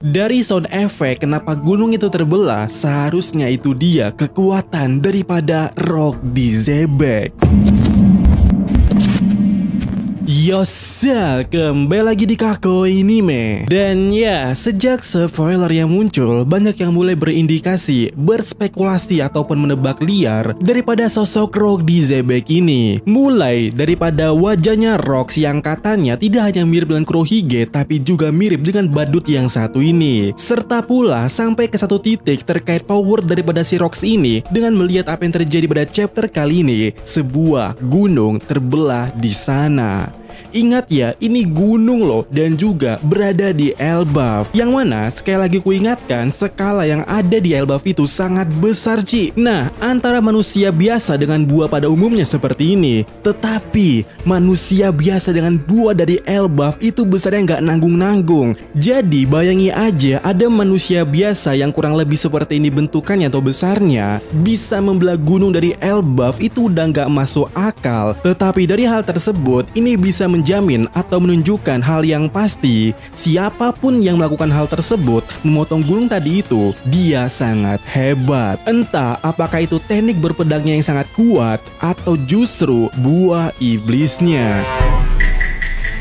Dari sound effect kenapa gunung itu terbelah, seharusnya itu dia kekuatan daripada rock di Zebek. Yosa, kembali lagi di Kako Anime. Dan ya, sejak spoiler yang muncul, banyak yang mulai berindikasi, berspekulasi ataupun menebak liar daripada sosok Rock di Zebek ini. Mulai daripada wajahnya Rox yang katanya tidak hanya mirip dengan Kurohige, tapi juga mirip dengan badut yang satu ini. Serta pula sampai ke satu titik terkait power daripada si Rox ini dengan melihat apa yang terjadi pada chapter kali ini, sebuah gunung terbelah di sana. Ingat ya, ini gunung loh dan juga berada di Elbaf. Yang mana sekali lagi ku ingatkan, skala yang ada di Elbaf itu sangat besar Ci. Nah, antara manusia biasa dengan buah pada umumnya seperti ini, tetapi manusia biasa dengan buah dari Elbaf itu besarnya nggak nanggung-nanggung. Jadi bayangi aja, ada manusia biasa yang kurang lebih seperti ini bentukannya atau besarnya, bisa membelah gunung dari Elbaf itu udah nggak masuk akal. Tetapi dari hal tersebut, ini bisa menjamin atau menunjukkan hal yang pasti, siapapun yang melakukan hal tersebut, memotong gunung tadi itu, dia sangat hebat. Entah apakah itu teknik berpedangnya yang sangat kuat atau justru buah iblisnya.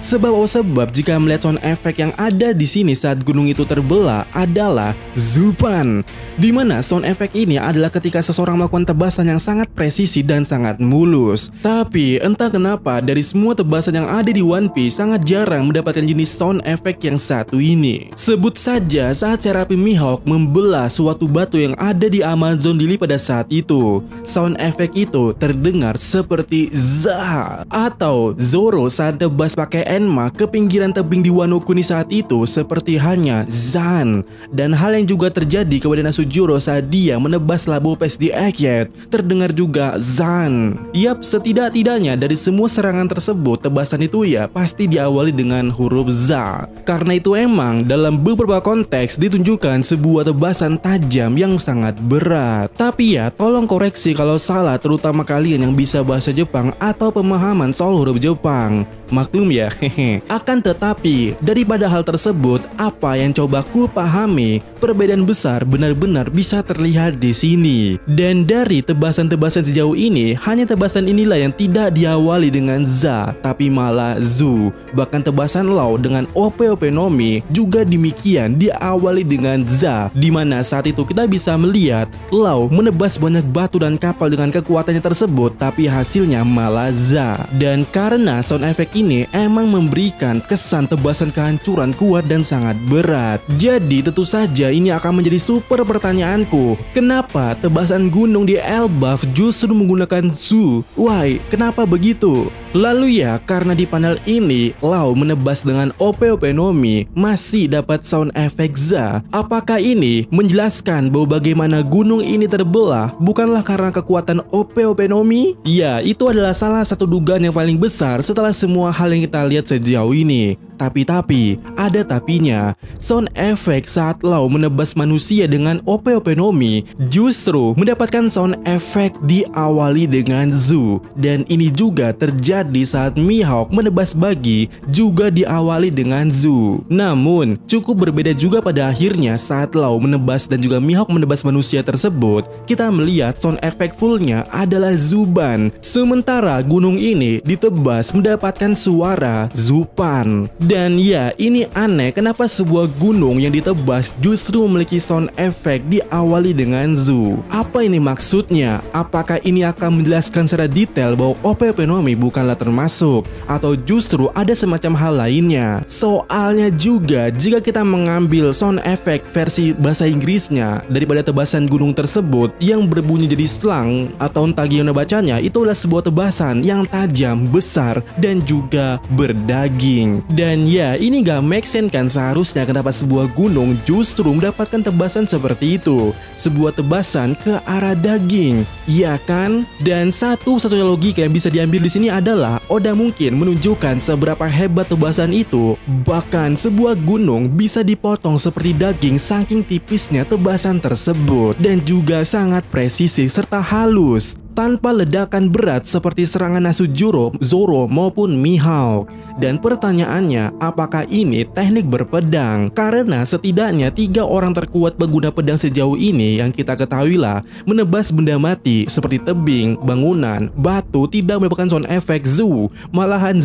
Sebab jika melihat sound effect yang ada di sini saat gunung itu terbelah adalah Zupan, di mana sound effect ini adalah ketika seseorang melakukan tebasan yang sangat presisi dan sangat mulus. Tapi entah kenapa dari semua tebasan yang ada di One Piece sangat jarang mendapatkan jenis sound effect yang satu ini. Sebut saja saat Seraphim Mihawk membelah suatu batu yang ada di Amazon Lily pada saat itu. Sound effect itu terdengar seperti Zah, atau Zoro saat tebas pakai Enma ke pinggiran tebing di Wano Kuni saat itu seperti hanya Zan. Dan hal yang juga terjadi kepada Nasujuro saat dia menebas Labo Pes di Egghead, terdengar juga Zan. Yap, setidak-tidaknya dari semua serangan tersebut, tebasan itu ya pasti diawali dengan huruf Z. Karena itu emang dalam beberapa konteks ditunjukkan sebuah tebasan tajam yang sangat berat. Tapi ya tolong koreksi kalau salah, terutama kalian yang bisa bahasa Jepang atau pemahaman soal huruf Jepang. Maklum ya. Akan tetapi daripada hal tersebut, apa yang coba ku pahami, perbedaan besar benar-benar bisa terlihat di sini. Dan dari tebasan-tebasan sejauh ini, hanya tebasan inilah yang tidak diawali dengan Za, tapi malah Zu. Bahkan tebasan Law dengan OP-OP Nomi juga demikian diawali dengan Za, dimana saat itu kita bisa melihat Law menebas banyak batu dan kapal dengan kekuatannya tersebut, tapi hasilnya malah Za. Dan karena sound effect ini emang memberikan kesan tebasan kehancuran kuat dan sangat berat, jadi tentu saja ini akan menjadi super pertanyaanku. Kenapa tebasan gunung di Elbaf justru menggunakan Zu? Why? Kenapa begitu? Lalu ya, karena di panel ini Law menebas dengan OP-OP Nomi masih dapat sound effect Za. Apakah ini menjelaskan bahwa bagaimana gunung ini terbelah bukanlah karena kekuatan OP-OP Nomi? Ya, itu adalah salah satu dugaan yang paling besar setelah semua hal yang kita lihat sejauh ini. Tapi ada tapinya. Sound effect saat Law menebas manusia dengan OP-OP Nomi justru mendapatkan sound effect diawali dengan Zu. Dan ini juga terjadi saat Mihawk menebas Bagi juga diawali dengan Zu. Namun cukup berbeda juga pada akhirnya saat Law menebas dan juga Mihawk menebas manusia tersebut, kita melihat sound effect fullnya adalah Zuban. Sementara gunung ini ditebas mendapatkan suara Zupan. Dan ya, ini aneh kenapa sebuah gunung yang ditebas justru memiliki sound effect diawali dengan Zu. Apa ini maksudnya? Apakah ini akan menjelaskan secara detail bahwa OP-OP Nomi bukanlah termasuk, atau justru ada semacam hal lainnya? Soalnya juga jika kita mengambil sound effect versi bahasa Inggrisnya daripada tebasan gunung tersebut yang berbunyi jadi slang atau entah gimana bacanya, itu adalah sebuah tebasan yang tajam, besar, dan juga berdaging. Dan ya, ini gak make sense kan, seharusnya kenapa sebuah gunung justru mendapatkan tebasan seperti itu, sebuah tebasan ke arah daging, ya kan? Dan satu-satunya logika yang bisa diambil di sini adalah Oda mungkin menunjukkan seberapa hebat tebasan itu, bahkan sebuah gunung bisa dipotong seperti daging saking tipisnya tebasan tersebut dan juga sangat presisi serta halus. tanpa ledakan berat seperti serangan Asujuro, Zoro maupun Mihawk. Dan pertanyaannya, apakah ini teknik berpedang? Karena setidaknya 3 orang terkuat pengguna pedang sejauh ini yang kita ketahui lah menebas benda mati seperti tebing, bangunan, batu tidak mendapatkan sound effect Zu. Malahan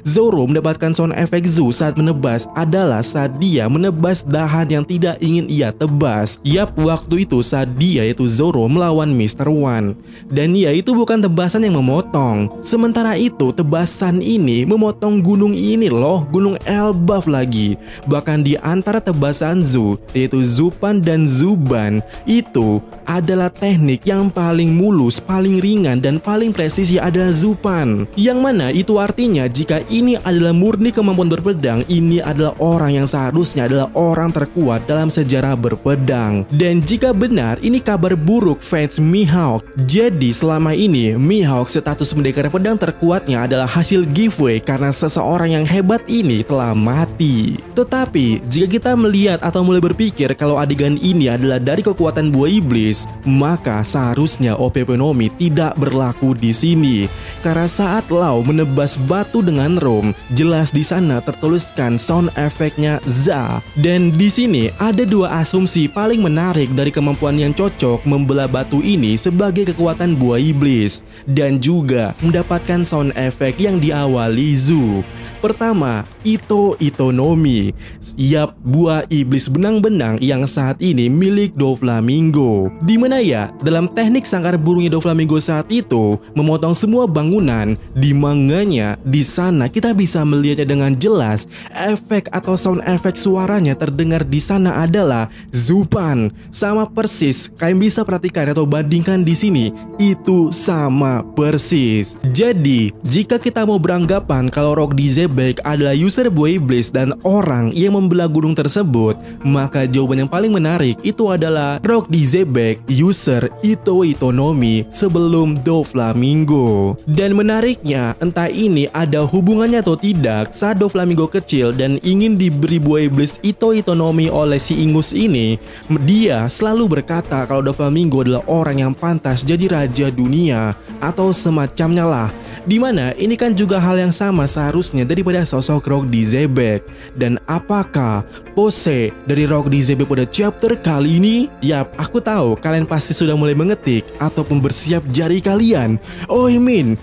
Zoro mendapatkan sound effect Zu saat menebas adalah saat dia menebas dahan yang tidak ingin ia tebas. Yap, waktu itu saat dia yaitu Zoro melawan Mr. One. Dan ya, itu bukan tebasan yang memotong. Sementara itu tebasan ini memotong gunung ini loh, gunung Elbaf lagi. Bahkan di antara tebasan Zu yaitu Zupan dan Zuban itu adalah teknik yang paling mulus, paling ringan dan paling presisi adalah Zupan. Yang mana itu artinya jika ini adalah murni kemampuan berpedang, ini adalah orang yang seharusnya adalah orang terkuat dalam sejarah berpedang. Dan jika benar ini kabar buruk fans Mihawk, jadi selama ini Mihawk status pendekar pedang terkuatnya adalah hasil giveaway karena seseorang yang hebat ini telah mati. Tetapi jika kita melihat atau mulai berpikir kalau adegan ini adalah dari kekuatan buah iblis, maka seharusnya OP Penomi tidak berlaku di sini. Karena saat Lau menebas batu dengan rom, jelas di sana tertuliskan sound efeknya Za. Dan di sini ada 2 asumsi paling menarik dari kemampuan yang cocok membelah batu ini sebagai kekuatan buah iblis dan juga mendapatkan sound effect yang diawali Zu. Pertama, Itonomi. Yap, buah iblis benang-benang yang saat ini milik Doflamingo. Dimana ya, dalam teknik sangkar burungnya Doflamingo saat itu memotong semua bangunan. Di manganya, di sana kita bisa melihatnya dengan jelas. Efek atau sound efek suaranya terdengar di sana adalah Zupan. Sama persis, kalian bisa perhatikan atau bandingkan di sini. Itu sama persis. Jadi, jika kita mau beranggapan kalau Rock D. Zebek adalah user buah iblis dan orang yang membelah gunung tersebut, maka jawaban yang paling menarik itu adalah Rock D. Zebek user Itonomi sebelum Doflamingo. Dan menariknya, entah ini ada hubungannya atau tidak, saat Doflamingo kecil dan ingin diberi buah iblis Itonomi oleh si ingus ini, dia selalu berkata kalau Doflamingo adalah orang yang pantas jadi raja dunia atau semacamnya lah. Dimana ini kan juga hal yang sama seharusnya daripada sosok Rock D. Zebek. Dan apakah pose dari Rock D. Zebek pada chapter kali ini? Yap, aku tahu kalian pasti sudah mulai mengetik ataupun bersiap jari kalian. Oh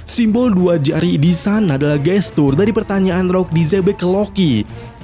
simbol 2 jari di sana adalah gestur dari pertanyaan Rock D. Zebek ke Loki.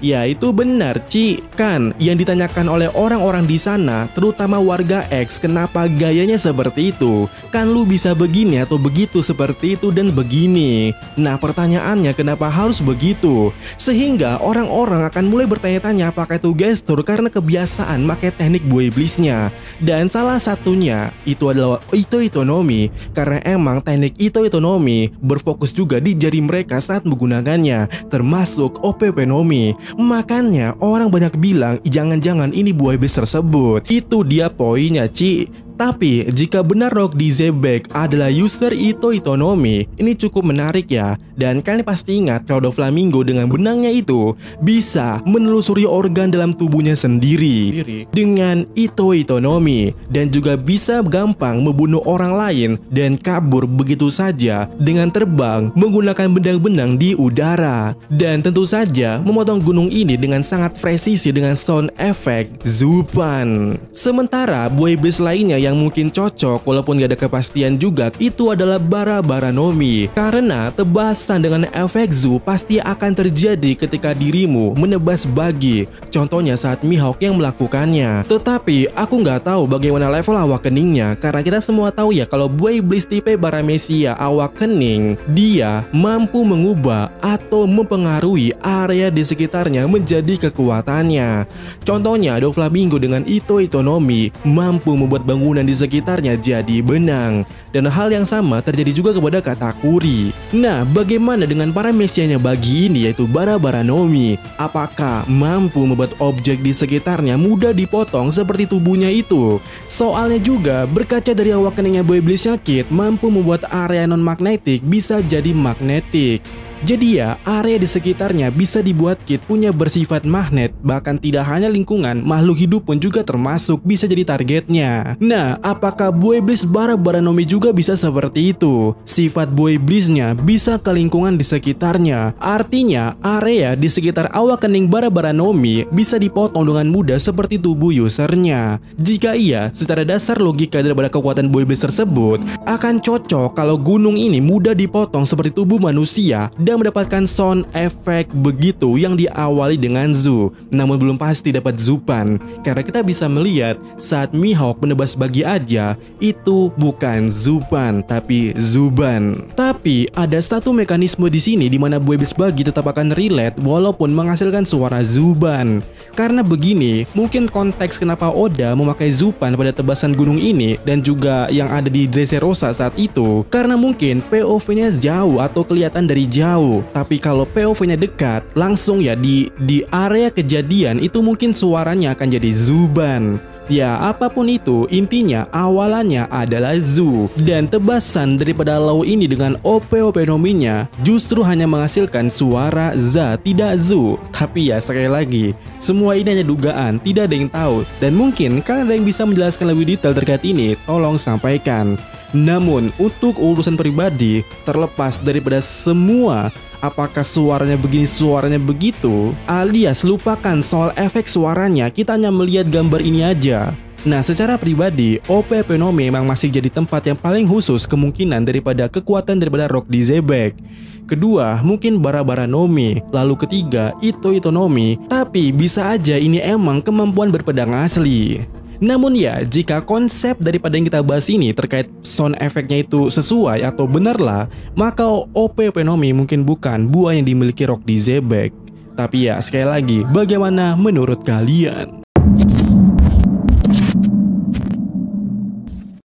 Ya, itu benar, Ci. Kan yang ditanyakan oleh orang-orang di sana, terutama warga X, kenapa gayanya seperti itu? Kan lu bisa begini atau begitu seperti itu dan begini. Nah, pertanyaannya kenapa harus begitu? Sehingga orang-orang akan mulai bertanya-tanya apakah itu gestur karena kebiasaan pakai teknik buah iblisnya. Dan salah satunya itu adalah Itonomi, karena emang teknik Itonomi berfokus juga di jari mereka saat menggunakannya, termasuk OP Penomi. Makanya orang banyak bilang jangan-jangan ini buah iblis tersebut. Itu dia poinnya, Ci. Tapi jika benar Rock D. Zebek adalah user Itonomi, ini cukup menarik ya. Dan kalian pasti ingat kalau Doflamingo dengan benangnya itu bisa menelusuri organ dalam tubuhnya sendiri dengan Itonomi, dan juga bisa gampang membunuh orang lain dan kabur begitu saja dengan terbang menggunakan benang-benang di udara. Dan tentu saja memotong gunung ini dengan sangat presisi dengan sound effect Zupan. Sementara buah iblis lainnya yang mungkin cocok walaupun gak ada kepastian juga itu adalah Barabaranomi, karena tebasan dengan efek Zu pasti akan terjadi ketika dirimu menebas bagi, contohnya saat Mihawk yang melakukannya. Tetapi aku nggak tahu bagaimana level awakeningnya, karena kita semua tahu ya kalau buah iblis tipe Baramesia awakening dia mampu mengubah atau mempengaruhi area di sekitarnya menjadi kekuatannya. Contohnya Doflamingo dengan Itonomi mampu membuat bangunan di sekitarnya jadi benang. Dan hal yang sama terjadi juga kepada Katakuri. Nah, bagaimana dengan para mesianya bagi ini yaitu Barabaranomi? Apakah mampu membuat objek di sekitarnya mudah dipotong seperti tubuhnya itu? Soalnya juga berkaca dari awakeningnya buah iblis Yakit mampu membuat area non-magnetik bisa jadi magnetik. Jadi ya, area di sekitarnya bisa dibuat Kid punya bersifat magnet, bahkan tidak hanya lingkungan, makhluk hidup pun juga termasuk bisa jadi targetnya. Nah, apakah buah iblis bara Baranomi juga bisa seperti itu? Sifat buah iblisnya bisa ke lingkungan di sekitarnya. Artinya, area di sekitar awak kening bara Baranomi bisa dipotong dengan mudah seperti tubuh usernya. Jika iya, secara dasar logika daripada kekuatan buah iblis tersebut akan cocok kalau gunung ini mudah dipotong seperti tubuh manusia dan mendapatkan sound effect begitu yang diawali dengan Zu. Namun belum pasti dapat Zupan, karena kita bisa melihat saat Mihawk menebas bagi aja itu bukan Zupan tapi Zuban. Tapi ada satu mekanisme di sini di mana buah iblis bagi tetap akan relate walaupun menghasilkan suara Zuban. Karena begini, mungkin konteks kenapa Oda memakai Zupan pada tebasan gunung ini dan juga yang ada di Dressrosa saat itu, karena mungkin POV-nya jauh atau kelihatan dari jauh. Tapi kalau POV-nya dekat, langsung ya di area kejadian itu mungkin suaranya akan jadi Zuban. Ya, apapun itu, intinya awalannya adalah Zu. Dan tebasan daripada Law ini dengan OP-OP nominya justru hanya menghasilkan suara Za, tidak Zu. Tapi ya, sekali lagi, semua ini hanya dugaan, tidak ada yang tahu. Dan mungkin kalian ada yang bisa menjelaskan lebih detail terkait ini, tolong sampaikan. Namun, untuk urusan pribadi, terlepas daripada semua, apakah suaranya begini, suaranya begitu, alias lupakan soal efek suaranya, kita hanya melihat gambar ini aja. Nah, secara pribadi, OP Penome memang masih jadi tempat yang paling khusus kemungkinan daripada kekuatan daripada Rock di Zebek. Kedua, mungkin Bara-Bara Nomi. Lalu ketiga, Ito-Ito Nomi. Tapi bisa aja ini emang kemampuan berpedang asli. Namun ya, jika konsep daripada yang kita bahas ini terkait sound efeknya itu sesuai atau benarlah, maka OP Penomi mungkin bukan buah yang dimiliki Rock di Zebek. Tapi ya, sekali lagi, bagaimana menurut kalian?